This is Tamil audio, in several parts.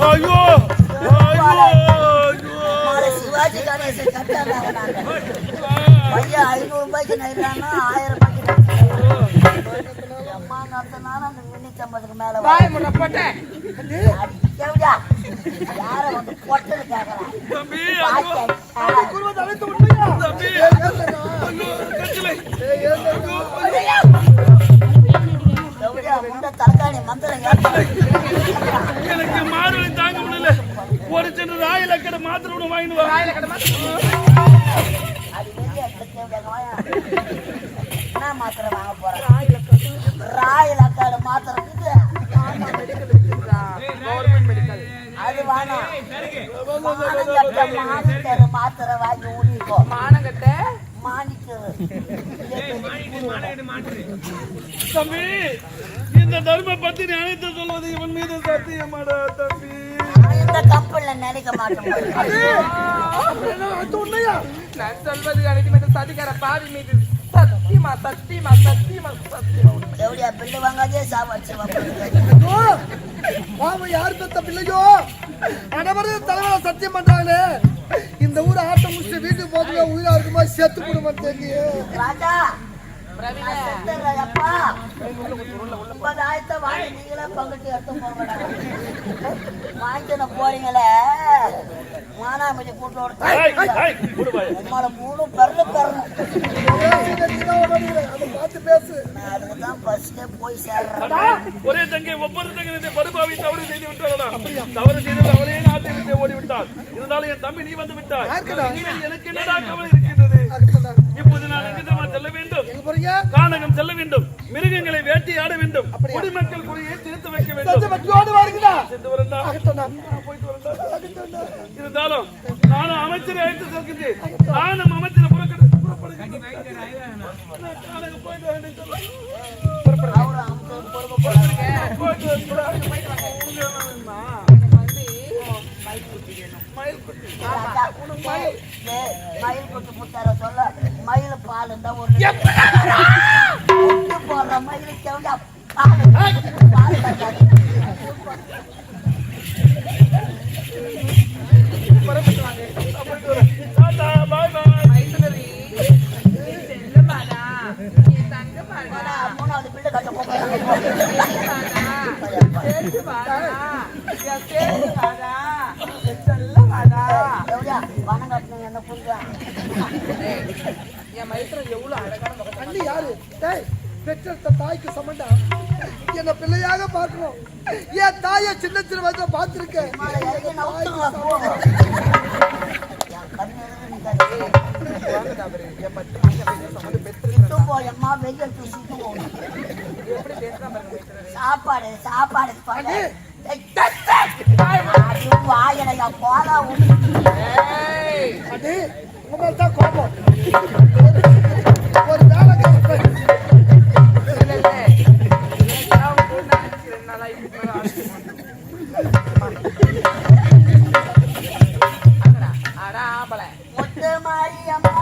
ஐயோ சிவாஜி கணேசன் கட்டாங்க பையன் 500 ரூபாய்க்கு நைறானா 1000 ரூபாய்க்கு அம்மா நடத்தினாலும் அந்த 350க்கு மேல வாய் முன்ன போட்டேன் யார வந்து பொட்டல் கேட்கலாம் தலகாணி மந்திரம் எனக்கு மாறுவதை தாங்க முடியல. ஒரு சின்ன ராயலக்கடை மாத்திரம் ஒண்ணு வாங்கிட்டு வா. என்ன மாத்திரம் வாங்க போறேன்? ராயலக்காடு மாத்திரம் அது வேணாம். மாத்திரை வாங்கி ஊட்டிக்கோ. மானங்கட்ட தம்பி, இந்த தர்ம பத்தி அனைத்து சொல்வது இவன் மீது சத்தியமாடா தம்பி. இந்த கப்பல்ல நினைக்க மாட்டோம். நான் சொல்வது அனைத்து சதிகார பாவி மீது சத்தியமா சத்தியமா சத்தியமா சத்தியமா. எவ்வளோ பில்லு வாங்காதே சாப்பாடு யாரு பெத்த பிள்ளையோ அனைவரும் தலைவரை சத்தியம் பண்றாங்களே. இந்த ஊர் ஆட்டம் முடிச்சு வீட்டுக்கு போதுல உயிரா இருக்குமா செத்து போடுமா தெரியும். ராஜா அப்பா 50,000 வாங்கி நீங்களே பங்கிட்டு எடுத்து போங்க. வாங்கின போறீங்களே மானாமதி கூட்டோட உங்களை 3 பெரு பார்த்து பேசு. அதுக்குதான் பஸ்ல போய் சேர்றேன். ஒரே தங்கை ஒவ்வொரு தங்கை படுபாவி தவறு செய்து விட்டாரா? தவறு செய்தது அவளே நாட்டை விட்டு ஓடிவிட்டார். இருந்தாலும் என் தம்பி நீ வந்து விட்டார். எனக்கு என்னடா கவலை இருக்கின்றது? இப்போது நான் எங்கிட்டமா செல்ல வேண்டும்? கானகம் செல்ல வேண்டும். மிருகங்களை வேட்டையாட வேண்டும். குடிமக்கள் குடியை திருத்த வைக்க வேண்டும். இருந்தாலும் நானும் அமைச்சரை அழைத்து செல்கின்றேன். நானும் அமைச்சரை புறப்படுகிறேன். மயில் குட்டி முத்தார சொல்ல மயில் பால் இருந்தா ஒரு போடுற மயிலுக்கு மூணாவது பிள்ளை கட்ட பணம் கட்டணும் என்ன புரிஞ்சா என் மைத்திரம் எவ்வளவு அழகான அண்ணி யாரு? பெற்ற தாய்க்கு சமண்டா என்ன பிள்ளையாக பார்க்கணும். என் தாயை சின்ன சின்ன வயசுல பார்த்திருக்கேன். சாப்பாடு சாப்பாடு வாயனையா போல தான் கோபம். ஒரு வேலை முத்து மாரியம்மா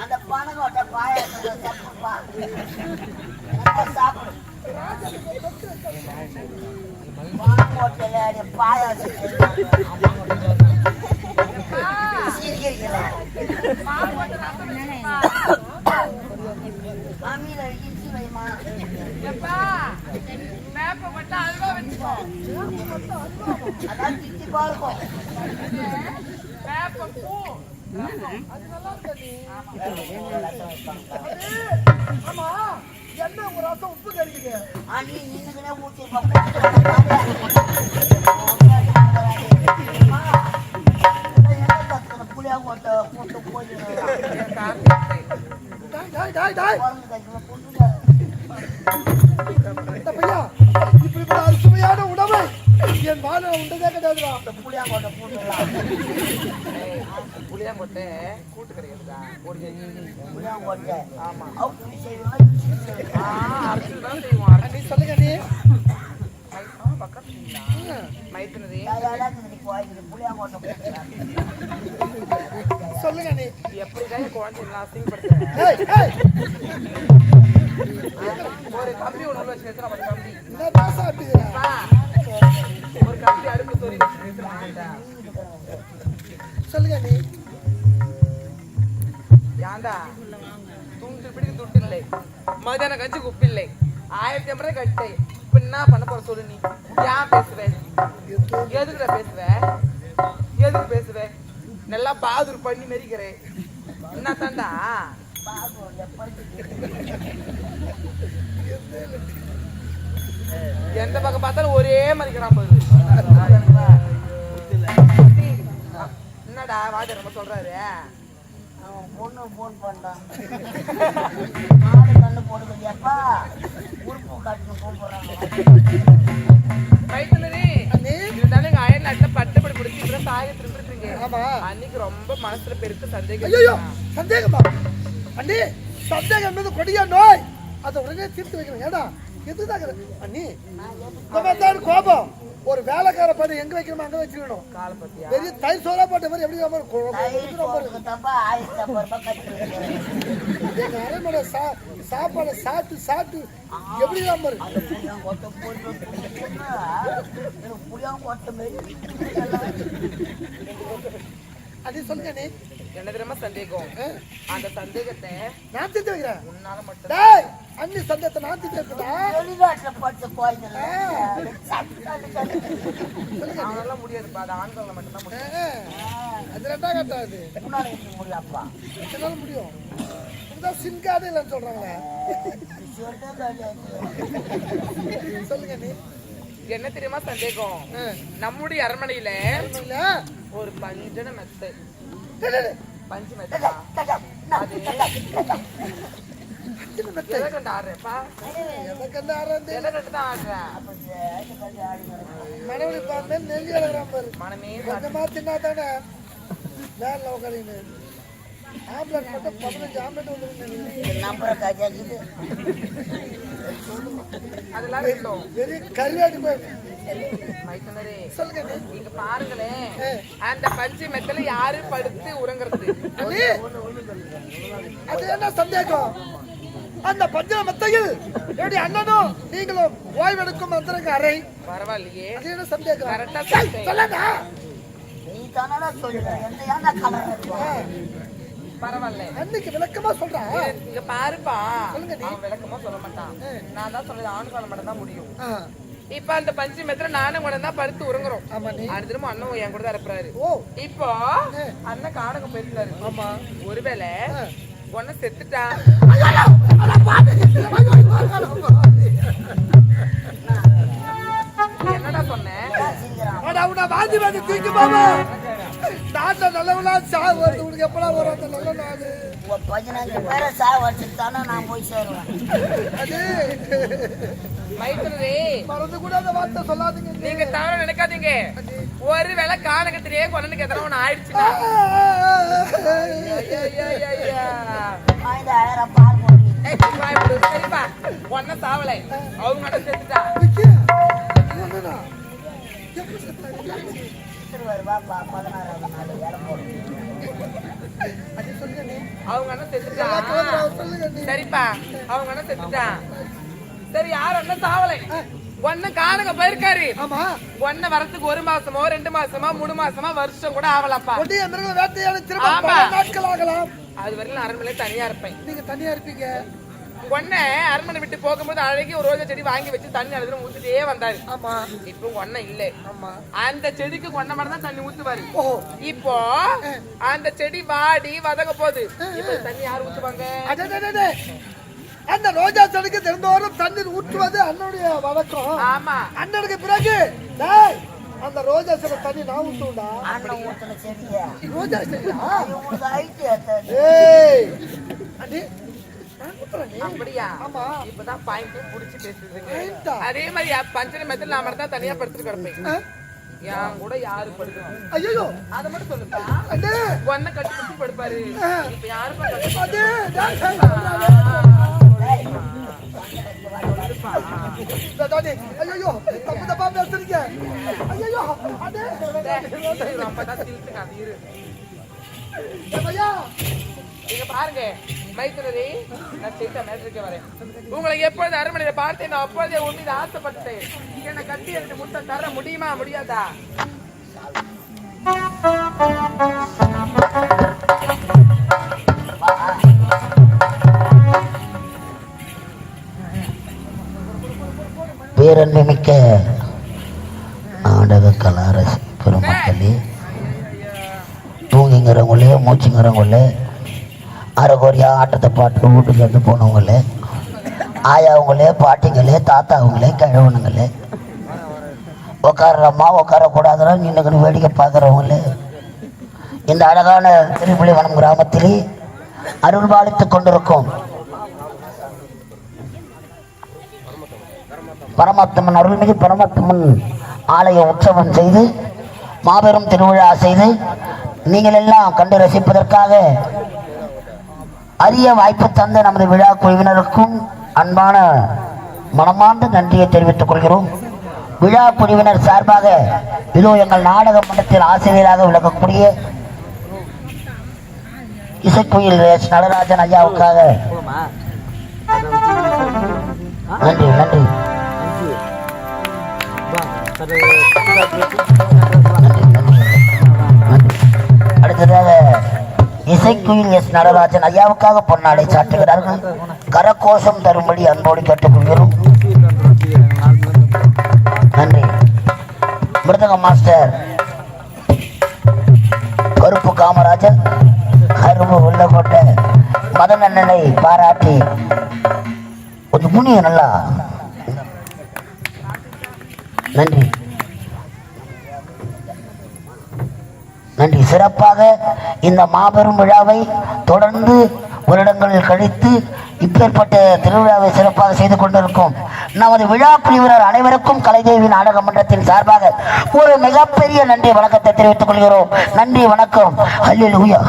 அந்த பணங்கோட்டை பாயாசம் சாப்பிடு. பணங்கோட்டையில பாயாசம் அமீல இட்லி வைமா அதான் திட்டி பார்க்கும். அது நல்லா இருக்கா நீ? ஆமா, என்ன ஒரு ரசம் உப்பு கறிக்குது? அண்ணி நின்னுக்குனே ஊத்தி புளியா போட்டு போட்டு போயிடுறேன். டாய். இந்த பையா, இப்படி ஒரு அறுசுவையான உணவை என் வாழ்நாள் உண்டதே கிடையாதுடா. புளியா போட்டு போட்டுடலாம். புளியா போட்டு கூட்டு கிடையாதுடா. புளியா போட்டு ஆமா அப்படி செய்வோம். அரைச்சு தான் செய்வோம். நீ சொல்லுங்க நீ. பக்கத்துல மைத்துனதே புளியா போட்டு போட்டுடலாம். சொல்லுங்க நீ. எப்படிதான் குழந்தை எல்லாம் அசிங்கப்படுத்துறேன். ஏய், ஏய். ஒரு கம்பி ஒண்ணு வச்சு எடுத்து நம்ம கம்பி என்ன பாசா அப்படிங்கிறா? ஒரு கம்பி அடுப்பு சொல்லி வச்சு சொல்லுங்க நீ. ஏண்டா துண்டு பிடிக்க துட்டு இல்லை, மதியான கஞ்சி குப்பில்லை, 1500 கட்டை. இப்ப என்ன பண்ண போற சொல்லு நீ? ஏன் பேசுவேன்? எதுக்குடா பேசுவேன்? எதுக்கு பேசுவேன்? நல்லா பாதுர் பண்ணி மெரிக்கிறேன். என்ன தாண்டா எந்த பக்கம் பார்த்தாலும் ஒரே மதிக்கிறான் பாரு. என்னடா வாஜர் நம்ம சொல்றாரு? அவன் பொண்ணு போன் பண்றான். மாடு கண்ணு போடுங்கப்பா, உறுப்பு காட்டுன்னு கூப்பிடுறாங்க. மைத்துனரே, இருந்தாலும் எங்க அயல் நாட்டுல பட்டுப்படி முடிச்சு இப்ப சாய திரும்பிருக்கீங்க. ஆமா. அன்னைக்கு ரொம்ப மனசுல பெருத்த சந்தேகம். ஐயோ, சந்தேகமா? அண்ணி, சந்தேகம் என்பது கொடிய நோய். அதை உடனே தீர்த்து வைக்கணும். ஏடா எதுதான் அண்ணி கோபம்? ஒரு வேலைக்கார பையன் எங்க வைக்கணுமோ அங்க வச்சிருக்கணும். பெரிய தயிர் சோறா போட்ட மாதிரி எப்படி எங்க அரைமோட சாப்பாடை சாப்பிட்டு எப்படி அது சொல்லுங்க நீ. என்ன தெரியுமா சந்தேகம்? அந்த சந்தேகத்தை நான் தீர்த்து வைக்கிறேன். உன்னால மட்டும் அண்ணி சந்தேகத்தை நான் தீர்த்து வைக்கிறேன். அவனால முடியாதுப்பா, அது ஆண்களை மட்டும்தான் முடியும். அது ரெண்டா கட்டாது. முடியாப்பா என்னால முடியும். இதுதான் சின்காடு இல்லைன்னு சொல்றாங்களே. சொல்லுங்க நீ. என்ன தெரியுமா சந்தேகம்? நம்முடைய அரண்மனையில ஒரு பஞ்சன மெத்தை, பஞ்சு மெத்தா, மனைவி பார்த்து நெல்லி அழகான் பாரு. மனமே கொஞ்சமா தின்னா தானே வேலை உட்காந்து ஆம்பளட் மட்டும் 15 ஆம்பளட் வந்து அதெல்லாம் இருக்கட்டும். பெரிய கருவாடி போய் மைத்துனரே, சொல்லுங்க. இங்க பாருங்களேன், அந்த பஞ்சு மெத்தல யாரு படுத்து உறங்குறது? அது என்ன சந்தேகம்? அந்த பஞ்ச மெத்தையில் என்னுடைய அண்ணனும் நீங்களும் ஓய்வெடுக்கும் அந்தரங்க அறை. பரவாயில்லையே, அது என்ன சந்தேகம்? கரெக்டா சொல்லுங்க. நீ தானடா சொல்லுற, என்ன கலர் பரவாயில்ல. அன்னைக்கு விளக்கமா சொல்றா. இங்க பாருப்பா, சொல்லுங்க. அவன் விளக்கமா சொல்ல மாட்டான். நான் தான் சொல்றது, ஆண் காலம் மட்டும் தான் முடியும். இப்ப அந்த பஞ்சு மெத்திர நானும் கூட தான் படுத்து உறங்குறோம். அடுத்த திரும்ப அண்ணன் என் கூட தான் இருப்பாரு. இப்போ அண்ணன் காணகம் போயிருக்காரு. ஆமா, ஒருவேளை ஒன்ன செத்துட்டா என்னடா சொன்னேன்? வாந்தி வாந்தி தூக்கி பாபா. நாட்டுல நல்லவனா சாவு வருது. உனக்கு எப்படா வரும் அந்த நல்ல நாடு? 15 பேரை சாவு வச்சுட்டானா நான் போய் சேருவேன். அது மைத்துனரே, மறந்து கூட அந்த வார்த்தை சொல்லாதீங்க. நீங்க தவற நினைக்காதீங்க. ஒருவேளை காணகத்திலேயே கொண்டனுக்கு எத்தனை ஒண்ணு ஆயிடுச்சுன்னா 1000 பால் போடுறீங்க. சரிப்பா, ஒன்ன சாவலை, அவங்க செத்துட்டா. பாப்பா 16ஆவது நாள் வேலை போடுறீங்க. அவங்க அண்ணன் செத்துட்டா. சரிப்பா, அவங்க அண்ணன் செத்துட்டான். சரி, யார் அண்ணன் சாவலை? ஒன்னு காணக போயிருக்காரு. ஒன்ன வரத்துக்கு 1 மாசமோ 2 மாசமா 3 மாசமா வருஷம் கூட ஆகலப்பா. நாட்கள் ஆகலாம். அது வரையிலும் அரண்மனையில தனியா இருப்பேன். நீங்க தனியா இருப்பீங்க. ஒன்ன அரண்மனை விட்டு போகும்போது அழகி ஒரு ரோஜா செடி வாங்கி வச்சு தண்ணி அழுதுல ஊத்திட்டே வந்தாரு. ஆமா. இப்போ ஒன்ன இல்ல. ஆமா. அந்த செடிக்கு கொன்ன மட்டும் தான் தண்ணி ஊத்துவாரு. ஓஹோ. இப்போ அந்த செடி வாடி வதங்க போகுது. இப்போ தண்ணி யார் ஊத்துவாங்க? அடடடடே. அந்த ரோஜா செடிக்கு தினந்தோறும் தண்ணீர் ஊற்றுவது அண்ணனுடைய வழக்கம். ஆமா. அண்ணனுக்கு பிறகு டேய் அந்த ரோஜா செடி தண்ணி நான் ஊத்துடா. அண்ணன் ஊத்துன செடியா ரோஜா செடியா? உங்களுக்கு ஐடியா ஏய் அடி நான் ஊத்துறேன் நீ. அப்படியா? ஆமா. இப்பதான் பாயிண்ட் புடிச்சு பேசுறீங்க. பாயிண்டா? அதே மாதிரி பஞ்சன மெத்தல நாம தான் தனியா படுத்துட்டு கிடப்பேன். என் கூட யாரு படுக்கணும்? ஐயோ அத மட்டும் சொல்லுப்பா. அடே ஒன்ன கட்டி பிடிச்சி படுப்பாரு. இப்ப யாருப்பா கட்டி அடே டேய் ஐயோ தப்பு தப்பா பேசுறீங்க. ஐயோ அடே அப்பதான் தில்லுங்க அது இரு. ஐயா நீங்க பாருங்க மைத்துனரே, நான் செய்த மேட்ருக்கு வரேன். உங்களை எப்பொழுது அரண்மனையில பார்த்தேன் நான் அப்பொழுதே உன் மீது ஆசைப்பட்டேன். என்னை கட்டி எனக்கு முட்டை தர முடியுமா முடியாதா? பேரன்மிக்க நாடக கலாரசி பெருமக்களே, தூங்கிங்கிறவங்களே மூச்சுங்கிறவங்களே, அரைகுறையா ஆட்டத்தை பாட்டு வீட்டுக்கு வந்து போனவங்களே, ஆயாவங்களே பாட்டிங்களே தாத்தாவங்களே கிழவனுங்களே, உட்காரம்மா உட்காரக்கூடாதுன்னா நின்றுக்கணும் வேடிக்கை பார்க்குறவங்களே, இந்த அழகான திருப்புலிவனம் கிராமத்திலே அருள் பாலித்துக் கொண்டிருக்கும் பரமாத்மன் அருள்மிகு பரமாத்மன் ஆலய உற்சவம் செய்து மாபெரும் திருவிழா செய்து நீங்கள் எல்லாம் கண்டு ரசிப்பதற்காக அரிய வாய்ப்பு தந்த நமது விழா குழுவினருக்கும் அன்பான மனமார்ந்த நன்றியை தெரிவித்துக் கொள்கிறோம். விழா குழுவினர் சார்பாக இதோ எங்கள் நாடக மன்றத்தில் ஆசிரியராக விளக்கக்கூடிய இசைக்குயில் நடராஜன் ஐயாவுக்காக நன்றி நன்றி. அடுத்ததாக இசைக்குயில் எஸ் நடராஜன் ஐயாவுக்காக பொன்னாடை சாட்டுகிறார்கள். கரகோஷம் தரும்படி அன்போடு கேட்டுக்கொள்கிறோம். நன்றி. மிருதங்க மாஸ்டர் கருப்பு காமராஜன் அரும்பு உள்ளக்கோட்டை மதன் அண்ணனை பாராட்டி கொஞ்சம் புண்ணியம் நல்லா நன்றி நன்றி. சிறப்பாக இந்த மாபெரும் விழாவை தொடர்ந்து வருடங்களில் கழித்து இப்பேற்பட்ட திருவிழாவை சிறப்பாக செய்து கொண்டிருக்கும் நமது விழா பிரிவினர் அனைவருக்கும் கலைதேவி நாடக மன்றத்தின் சார்பாக ஒரு மிகப்பெரிய நன்றி வணக்கத்தை தெரிவித்துக் கொள்கிறோம். நன்றி வணக்கம். அல்லேலூயா.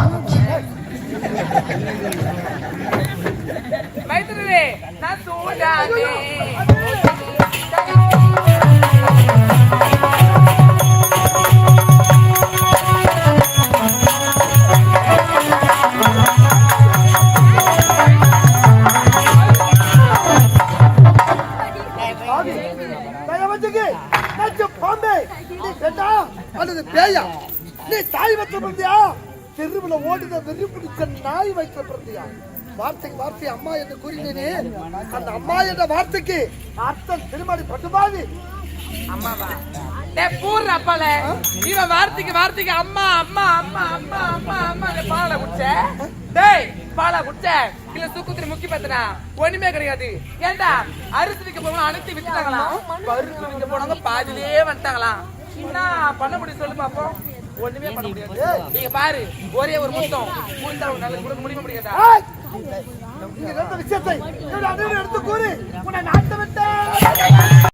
மைத்துனரே, நான் சூடானே. அல்லது பேயா நீ தாய் வச்ச பிறந்தியா தெருவில் ஓடுத வெறி பிடிச்ச நாய் வைக்கிற பிறந்தியா? வார்த்தைக்கு வார்த்தை அம்மா என்று கூறினேனே, அந்த அம்மா என்ற வார்த்தைக்கு அர்த்தம் திருமாடி பட்டுபாவி அம்மாவா? பூர்ண அப்பால இவன் வார்த்தைக்கு அம்மா அம்மா அம்மா அம்மா அம்மா அம்மா பாலை குடிச்ச. டேய் பாலா குடிச்ச இல்ல சுக்குத்திரி முக்கி பத்தினா ஒண்ணுமே கிடையாது. ஏண்டா அரிசி விற்க போகணும் அனைத்து வித்துட்டாங்களாம். பருப்பு விற்க போனவங்க பாதிலே வந்துட்டாங்களாம். என்ன பண்ண முடியும் சொல்லு பாப்போம். ஒண்ணுமே பண்ண முடியாது. நீங்க பாரு ஒரே ஒரு முத்தம் கொடுக்க முடியுமா முடியாதா? விஷயத்தை எடுத்து கூறி உன்னை நாட்டை